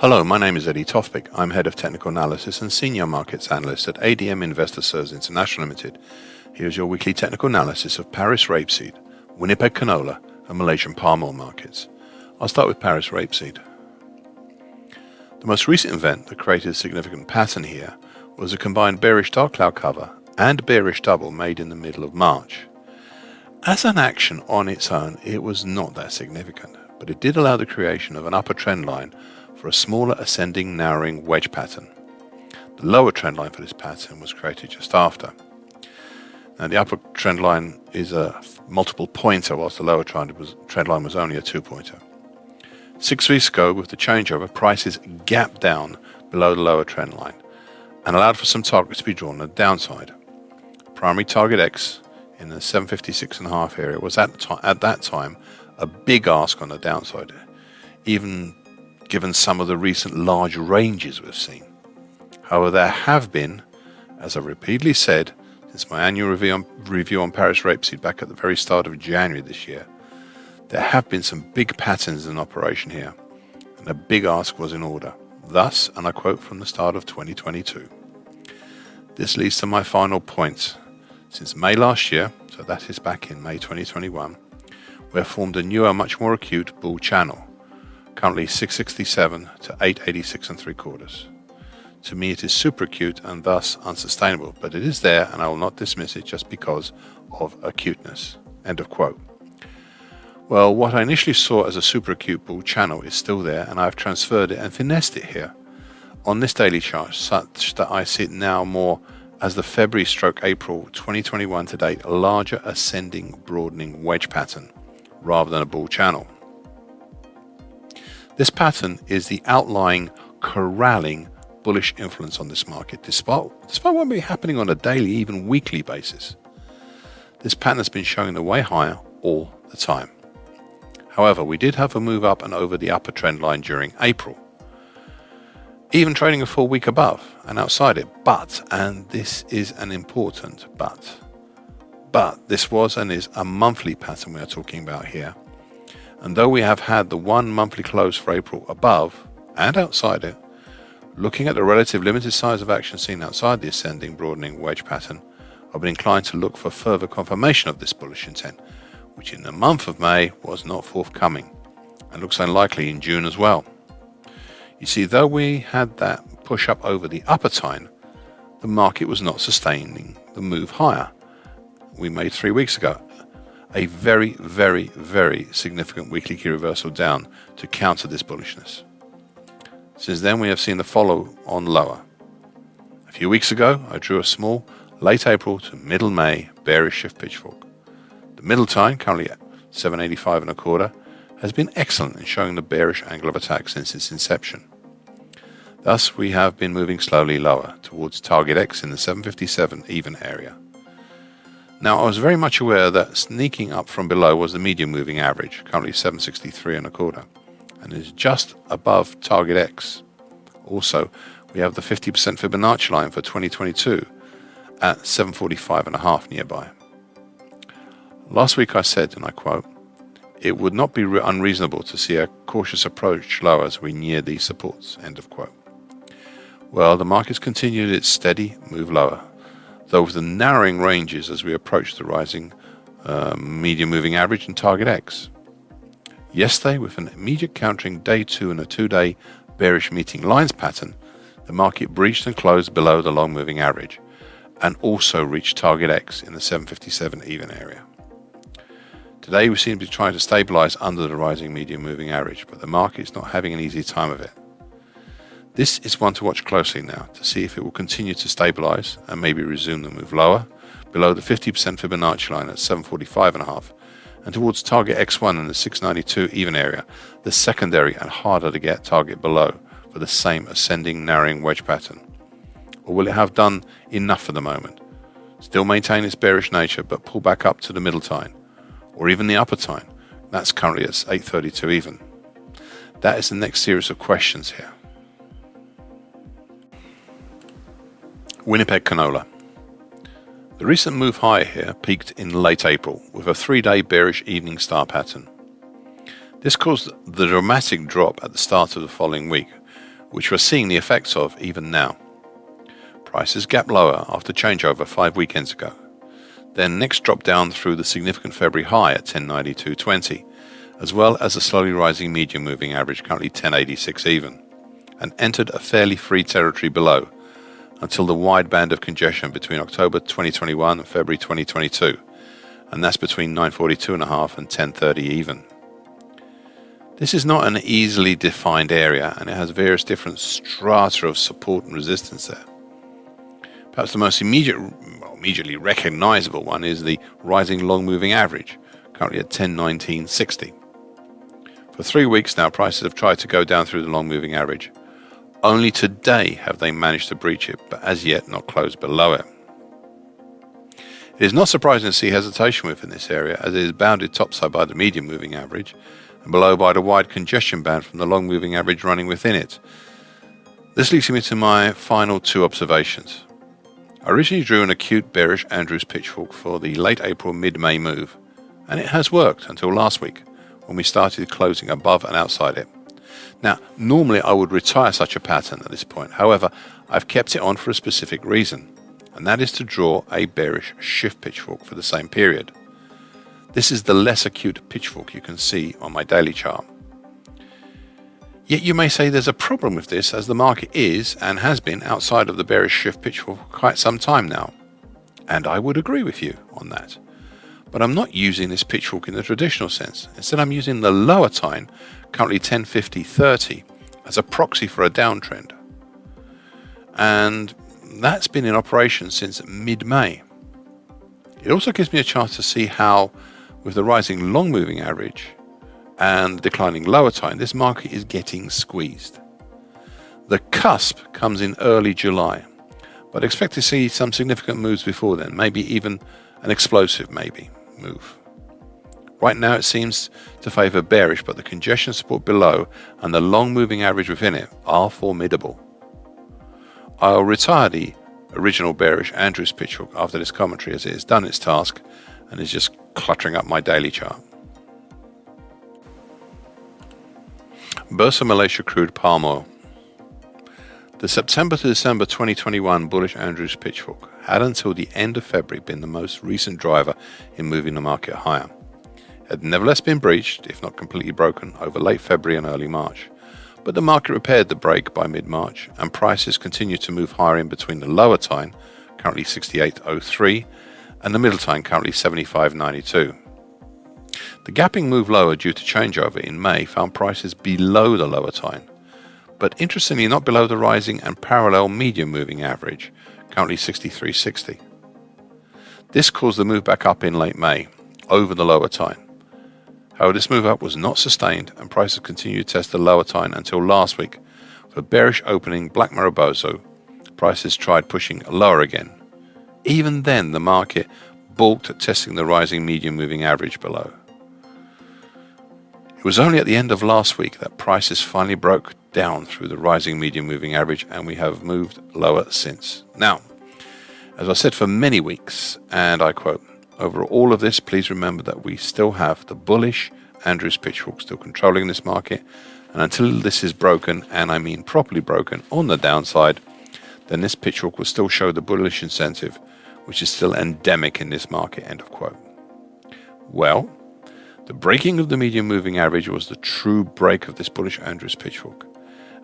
Hello, my name is Eddie Tofpik. I'm Head of Technical Analysis and Senior Markets Analyst at ADM Investor Services International Limited. Here's your weekly technical analysis of Paris rapeseed, Winnipeg canola, and Malaysian palm oil markets. I'll start with Paris rapeseed. The most recent event that created a significant pattern here was a combined bearish dark cloud cover and bearish double made in the middle of March. As an action on its own, it was not that significant, but it did allow the creation of an upper trend line for a smaller ascending narrowing wedge pattern. The lower trend line for this pattern was created just after. Now the upper trend line is a multiple pointer, whilst the lower trend line was only a 2-pointer. 6 weeks ago, with the changeover, prices gapped down below the lower trend line and allowed for some targets to be drawn on the downside. Primary target X in the 756.5 area was at that time a big ask on the downside, even given some of the recent large ranges we've seen. However, there have been, as I've repeatedly said since my annual review on Paris rapeseed back at the very start of January this year, there have been some big patterns in operation here, and a big ask was in order. Thus, and I quote from the start of 2022, this leads to my final points. Since May last year, so that is back in May 2021, we have formed a newer, much more acute bull channel, currently 667 to 886 3/4. To me, it is super acute and thus unsustainable, but it is there, and I will not dismiss it just because of acuteness. End of quote. Well, what I initially saw as a super acute bull channel is still there, and I've transferred it and finessed it here on this daily chart, such that I see it now more as the February/April 2021 to date, a larger ascending broadening wedge pattern rather than a bull channel. This pattern is the outlying, corralling, bullish influence on this market, despite what may be happening on a daily, even weekly basis. This pattern has been showing the way higher all the time. However, we did have a move up and over the upper trend line during April, even trading a full week above and outside it. But, and this is an important but this was and is a monthly pattern we are talking about here. And though we have had the one monthly close for April above and outside it, looking at the relative limited size of action seen outside the ascending broadening wedge pattern, I've been inclined to look for further confirmation of this bullish intent, which in the month of May was not forthcoming and looks unlikely in June as well. You see, though we had that push up over the upper time, the market was not sustaining the move higher we made 3 weeks ago. A very, very, very significant weekly key reversal down to counter this bullishness. Since then, we have seen the follow on lower. A few weeks ago, I drew a small late April to middle May bearish shift pitchfork. The middle time, currently at 785 1/4, has been excellent in showing the bearish angle of attack since its inception. Thus, we have been moving slowly lower towards target X in the 757 even area. Now, I was very much aware that sneaking up from below was the medium moving average, currently 763 1/4, and is just above target X. Also, we have the 50% Fibonacci line for 2022 at 745 1/2 nearby. Last week I said, and I quote, it would not be unreasonable to see a cautious approach lower as we near these supports, end of quote. Well, the market's continued its steady move lower, though with the narrowing ranges as we approach the rising medium moving average and target X. Yesterday, with an immediate countering day 2 and a 2-day bearish meeting lines pattern, the market breached and closed below the long moving average and also reached target X in the 757 even area. Today, we seem to be trying to stabilize under the rising medium moving average, but the market is not having an easy time of it. This is one to watch closely now to see if it will continue to stabilize and maybe resume the move lower below the 50% Fibonacci line at 745 1/2 and towards target X1 in the 692 even area, the secondary and harder to get target below for the same ascending narrowing wedge pattern. Or will it have done enough for the moment? Still maintain its bearish nature but pull back up to the middle time or even the upper time? That's currently at 832 even. That is the next series of questions here. Winnipeg canola. The recent move higher here peaked in late April with a 3-day bearish evening star pattern. This caused the dramatic drop at the start of the following week, which we're seeing the effects of even now. Prices gap lower after changeover 5 weekends ago, then next dropped down through the significant February high at 1092.20, as well as a slowly rising medium moving average currently 1086 even, and entered a fairly free territory below until the wide band of congestion between October 2021 and February 2022, and that's between 942.5 and 1030 even. This is not an easily defined area, and it has various different strata of support and resistance there. Perhaps the most immediately recognizable one is the rising long moving average, currently at 1019.60. For 3 weeks now, prices have tried to go down through the long moving average. Only today have they managed to breach it, but as yet not closed below it. It is not surprising to see hesitation within this area, as it is bounded topside by the medium moving average and below by the wide congestion band from the long moving average running within it. This leads me to my final two observations. I originally drew an acute bearish Andrews pitchfork for the late April mid-May move, and it has worked until last week when we started closing above and outside it. Now, normally I would retire such a pattern at this point. However, I've kept it on for a specific reason, and that is to draw a bearish shift pitchfork for the same period. This is the less acute pitchfork you can see on my daily chart. Yet you may say there's a problem with this, as the market is and has been outside of the bearish shift pitchfork for quite some time now. And I would agree with you on that. But I'm not using this pitchfork in the traditional sense. Instead, I'm using the lower time, currently 1050.30, as a proxy for a downtrend. And that's been in operation since mid-May. It also gives me a chance to see how, with the rising long moving average and declining lower time, this market is getting squeezed. The cusp comes in early July, but expect to see some significant moves before then, maybe even an explosive move. Right now it seems to favor bearish, but the congestion support below and the long moving average within it are formidable. I'll retire the original bearish Andrews pitchfork after this commentary, as it has done its task and is just cluttering up my daily chart. Bursa Malaysia crude palm oil. The September to December 2021 bullish Andrews pitchfork had until the end of February been the most recent driver in moving the market higher. It had nevertheless been breached, if not completely broken, over late February and early March. But the market repaired the break by mid-March, and prices continued to move higher in between the lower time, currently 68.03, and the middle time, currently 75.92. The gapping move lower due to changeover in May found prices below the lower time, but interestingly not below the rising and parallel medium moving average, currently 63.60. This caused the move back up in late May, over the lower time. However, this move up was not sustained, and prices continued to test the lower time until last week. For bearish opening Black Mariboso, prices tried pushing lower again. Even then, the market balked at testing the rising medium moving average below. It was only at the end of last week that prices finally broke down through the rising medium moving average, and we have moved lower since. Now, as I said for many weeks, and I quote, "Over all of this, please remember that we still have the bullish Andrews pitchfork still controlling this market, and until this is broken, and I mean properly broken on the downside, then this pitchfork will still show the bullish incentive, which is still endemic in this market," end of quote. Well, the breaking of the medium moving average was the true break of this bullish Andrews pitchfork,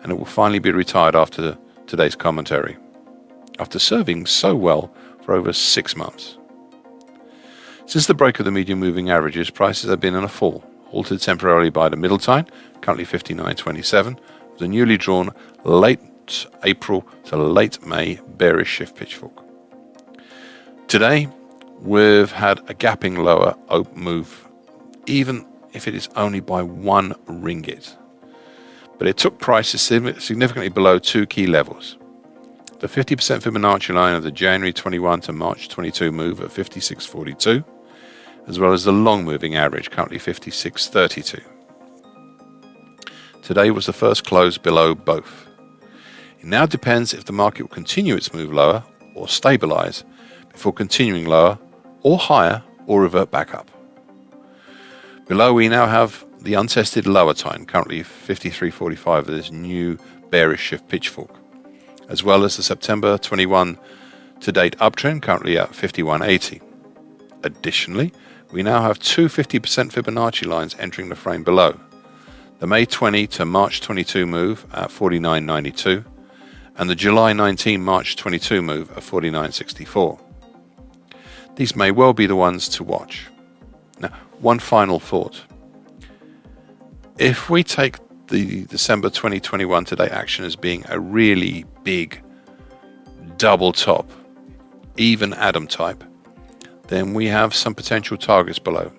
and it will finally be retired after today's commentary, after serving so well for over 6 months. Since the break of the medium moving averages, prices have been in a fall, halted temporarily by the middle time, currently 59.27, the newly drawn late April to late May bearish shift pitchfork. Today, we've had a gapping lower move, even if it is only by 1 ringgit. But it took prices significantly below 2 key levels. The 50% Fibonacci line of the January 21 to March 22 move at 56.42, as well as the long moving average, currently 56.32. Today was the first close below both. It now depends if the market will continue its move lower or stabilize before continuing lower or higher or revert back up. Below we now have the untested lower time, currently 53.45 of this new bearish shift pitchfork, as well as the September 21 to date uptrend currently at 51.80. Additionally, we now have two 50% Fibonacci lines entering the frame below. The May 20 to March 22 move at 49.92 and the July 19 March 22 move at 49.64. These may well be the ones to watch. Now, one final thought. If we take the December 2021 to date action as being a really big double top, even Adam type, then we have some potential targets below,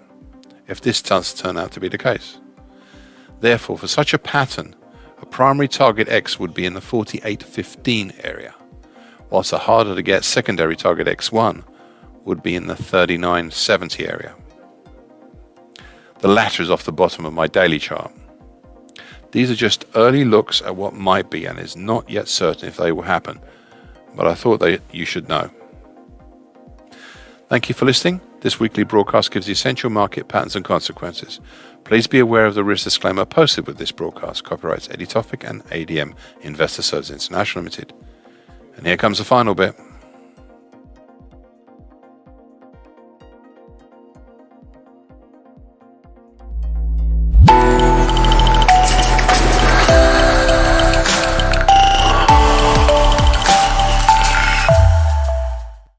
if this does turn out to be the case. Therefore, for such a pattern, a primary target X would be in the 48.15 area, whilst a harder to get secondary target X1 would be in the 39.70 area. The latter is off the bottom of my daily chart. These are just early looks at what might be and is not yet certain if they will happen, but I thought that you should know. Thank you for listening. This weekly broadcast gives the essential market patterns and consequences. Please be aware of the risk disclaimer posted with this broadcast. Copyrights Eddie Tofpik and ADM Investor Services International Limited. And here comes the final bit.